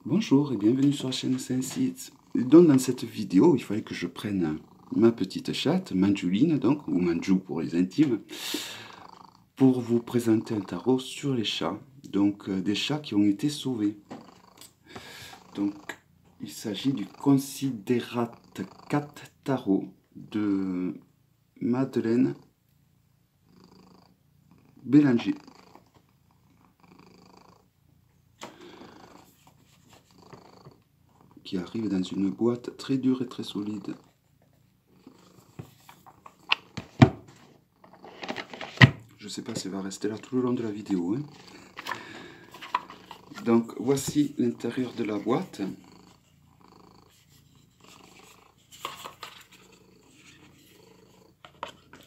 Bonjour et bienvenue sur la chaîne Senseit. Donc dans cette vidéo, il fallait que je prenne ma petite chatte, Manjuline donc, ou Manju pour les intimes, pour vous présenter un tarot sur les chats, donc des chats qui ont été sauvés. Donc il s'agit du Considerate Cat Tarot de Madeleine Bélanger. Qui arrive dans une boîte très dure et très solide. Je sais pas si elle va rester là tout le long de la vidéo. Hein. Donc voici l'intérieur de la boîte.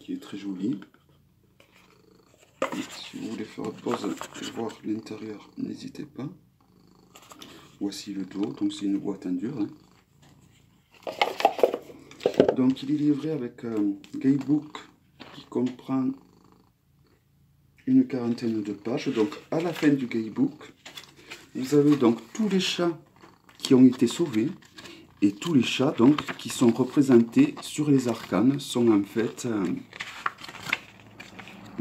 Qui est très jolie. Et si vous voulez faire pause et voir l'intérieur, n'hésitez pas. Voici le dos, donc c'est une boîte en dur. Hein. Donc il est livré avec un guidebook qui comprend une quarantaine de pages. Donc à la fin du guidebook, vous avez donc tous les chats qui ont été sauvés et tous les chats donc qui sont représentés sur les arcanes sont en fait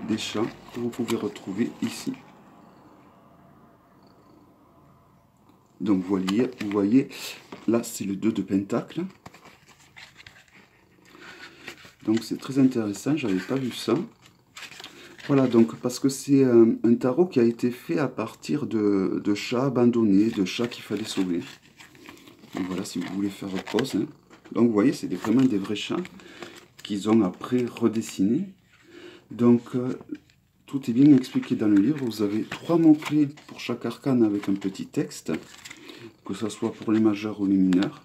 des chats que vous pouvez retrouver ici. Donc vous voyez, là c'est le 2 de pentacle. Donc c'est très intéressant, j'avais pas vu ça. Voilà, donc parce que c'est un tarot qui a été fait à partir de chats abandonnés, de chats qu'il fallait sauver. Donc voilà, si vous voulez faire pause. Hein. Donc vous voyez, c'est vraiment des vrais chats qu'ils ont après redessinés. Donc tout est bien expliqué dans le livre. Vous avez 3 mots-clés pour chaque arcane avec un petit texte, que ce soit pour les majeurs ou les mineurs.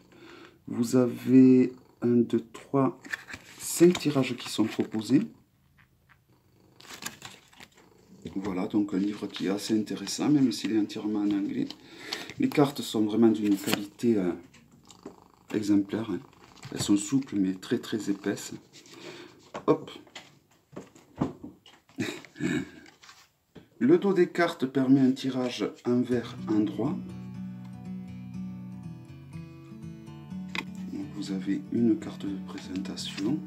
Vous avez 1, 2, 3, 5 tirages qui sont proposés. Voilà, donc un livre qui est assez intéressant, même s'il est entièrement en anglais. Les cartes sont vraiment d'une qualité exemplaire. Hein. Elles sont souples, mais très très épaisses. Hop. Le dos des cartes permet un tirage envers endroit. Donc vous avez une carte de présentation.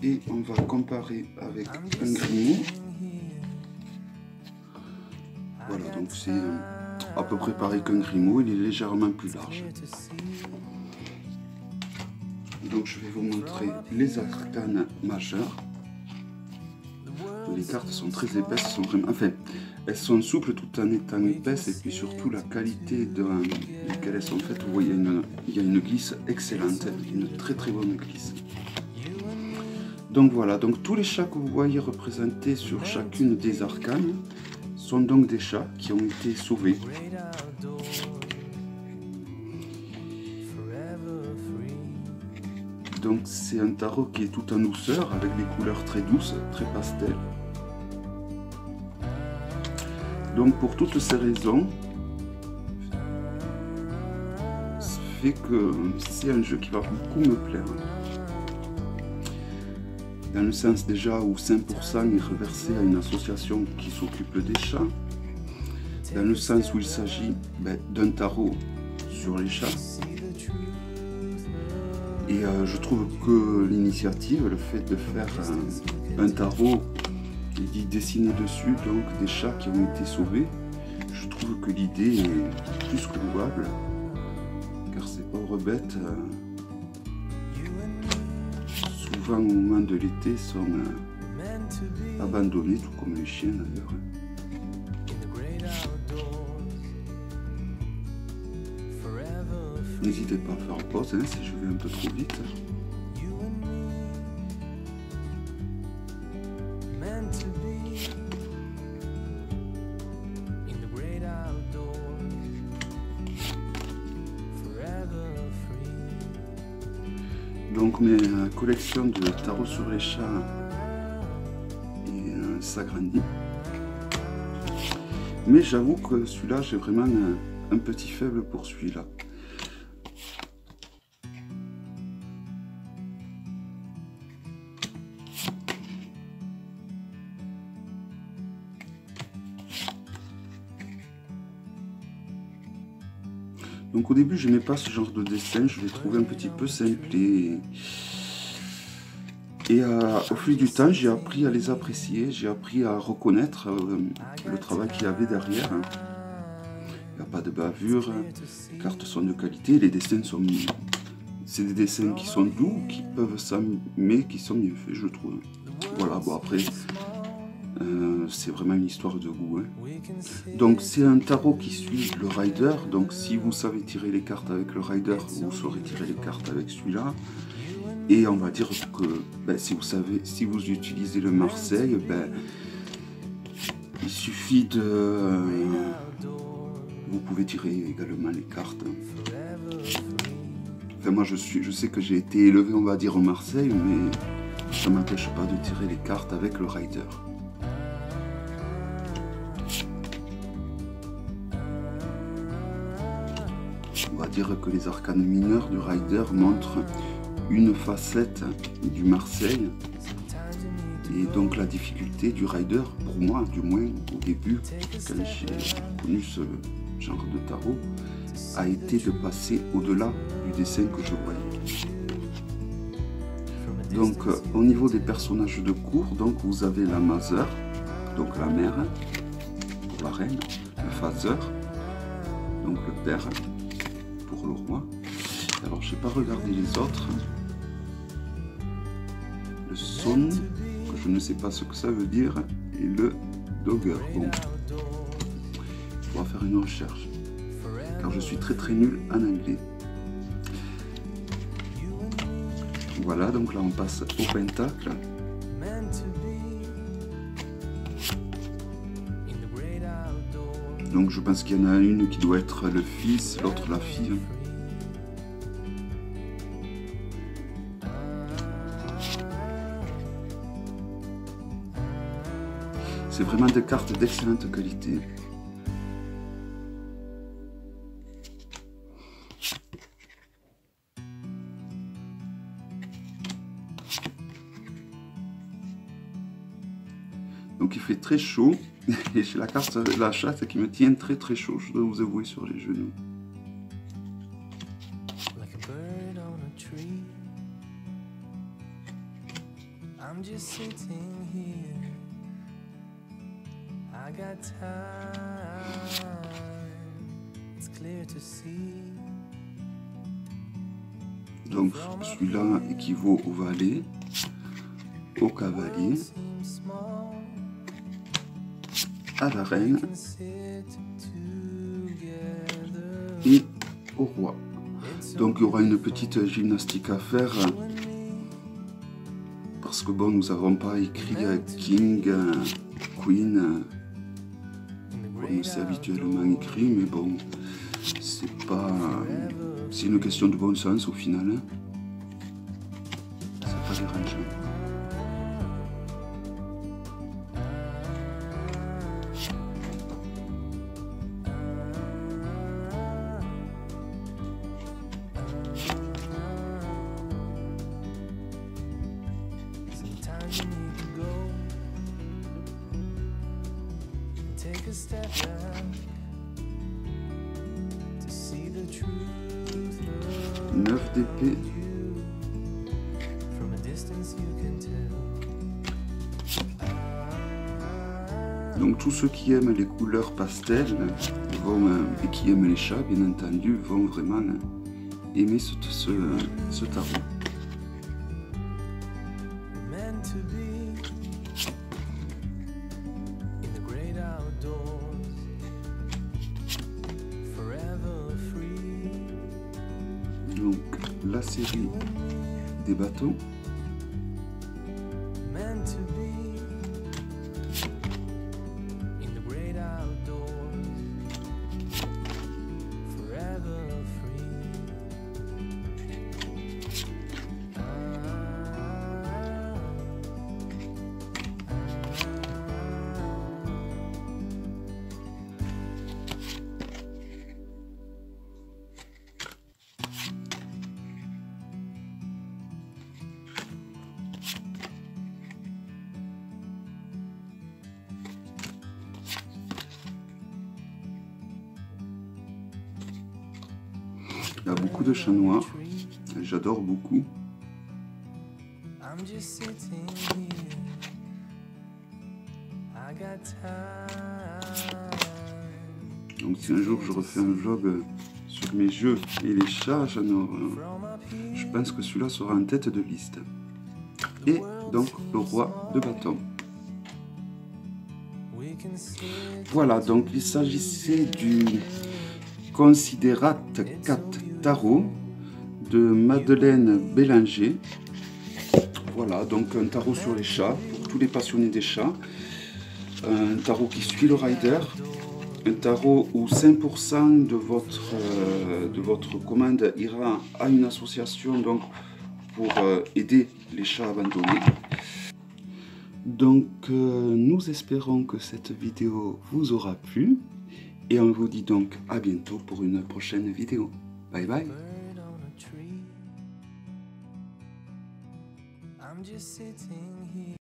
Et on va comparer avec un grimoire. Voilà, donc c'est à peu près pareil qu'un grimoire, il est légèrement plus large. Donc je vais vous montrer les arcanes majeures. Les cartes sont très épaisses, sont vraiment, enfin, elles sont souples tout en étant épaisses, et puis surtout la qualité dans laquelle elles sont faites. Vous voyez, il y a une glisse excellente, une très très bonne glisse. Donc voilà, donc tous les chats que vous voyez représentés sur chacune des arcanes sont donc des chats qui ont été sauvés. Donc c'est un tarot qui est tout en douceur, avec des couleurs très douces, très pastel. Donc pour toutes ces raisons, ça fait que c'est un jeu qui va beaucoup me plaire. Dans le sens déjà où 5% est reversé à une association qui s'occupe des chats. Dans le sens où il s'agit d'un tarot sur les chats. Et je trouve que l'initiative, le fait de faire un tarot et d'y dessiner dessus donc des chats qui ont été sauvés, je trouve que l'idée est plus que louable. Car ces pauvres bêtes, souvent au moment de l'été, sont abandonnés, tout comme les chiens d'ailleurs. N'hésitez pas à faire pause hein, si je vais un peu trop vite. Donc mes collections de tarot sur les chats s'agrandit. Mais j'avoue que celui-là, j'ai vraiment un petit faible pour celui-là. Donc au début, je n'aimais pas ce genre de dessin, je l'ai trouvé un petit peu simplé. Et au fil du temps, j'ai appris à les apprécier, j'ai appris à reconnaître le travail qu'il y avait derrière. Il n'y a pas de bavure, les cartes sont de qualité, les dessins sont... C'est des dessins qui sont doux, qui peuvent mais qui sont bien faits, je trouve. Voilà, bon après, c'est vraiment une histoire de goût. Hein. Donc c'est un tarot qui suit le rider, donc si vous savez tirer les cartes avec le rider, vous saurez tirer les cartes avec celui-là. Et on va dire que ben, si vous utilisez le Marseille, ben, il suffit de... vous pouvez tirer également les cartes. Enfin, moi je sais que j'ai été élevé, on va dire, au Marseille, mais ça ne m'empêche pas de tirer les cartes avec le rider. On va dire que les arcanes mineurs du rider montrent une facette du Marseille et donc la difficulté du rider, pour moi du moins au début quand j'ai connu ce genre de tarot, a été de passer au-delà du dessin que je voyais. Donc au niveau des personnages de cour, donc vous avez la mother, donc la mère pour la reine, le father, donc le père pour le roi. Alors je n'ai pas regardé les autres. Le son, que je ne sais pas ce que ça veut dire, et le dogger. Bon, on va faire une recherche, car je suis très nul en anglais. Voilà, donc là on passe au pentacle. Donc je pense qu'il y en a une qui doit être le fils, l'autre la fille. C'est vraiment des cartes d'excellente qualité. Donc il fait très chaud et j'ai la carte de la chatte qui me tient très chaud, je dois vous avouer, sur les genoux. Donc celui-là équivaut au valet, au cavalier, à la reine et au roi. Donc il y aura une petite gymnastique à faire parce que bon, nous n'avons pas écrit King, Queen comme c'est habituellement écrit, mais bon, c'est pas... c'est une question de bon sens au final. Hein. C'est pas dérangeant. Take a step back to see the truth. 9 d'épée. From a distance you can tell. Donc tous ceux qui aiment les couleurs pastel vont, et qui aiment les chats, bien entendu, vont vraiment aimer ce tarot. Meant to be in the great outdoors, forever free. Donc la série des bateaux. Meant to be in the great outdoors, forever free. Il y a beaucoup de chats noirs. J'adore beaucoup. I'm just sitting here. I got time. Donc si un jour je refais un vlog sur mes jeux et les chats nord, From up here, je pense que celui-là sera en tête de liste. Et donc le roi de bâton. we can sit. Voilà, donc il s'agissait du Considerate 4 Tarot de Madeleine Bélanger. Voilà, donc un tarot sur les chats, pour tous les passionnés des chats. Un tarot qui suit le rider. Un tarot où 5% de votre commande ira à une association donc, pour aider les chats abandonnés. Donc nous espérons que cette vidéo vous aura plu et on vous dit donc à bientôt pour une prochaine vidéo. Bye bye. Bird on a tree. I'm just sitting here.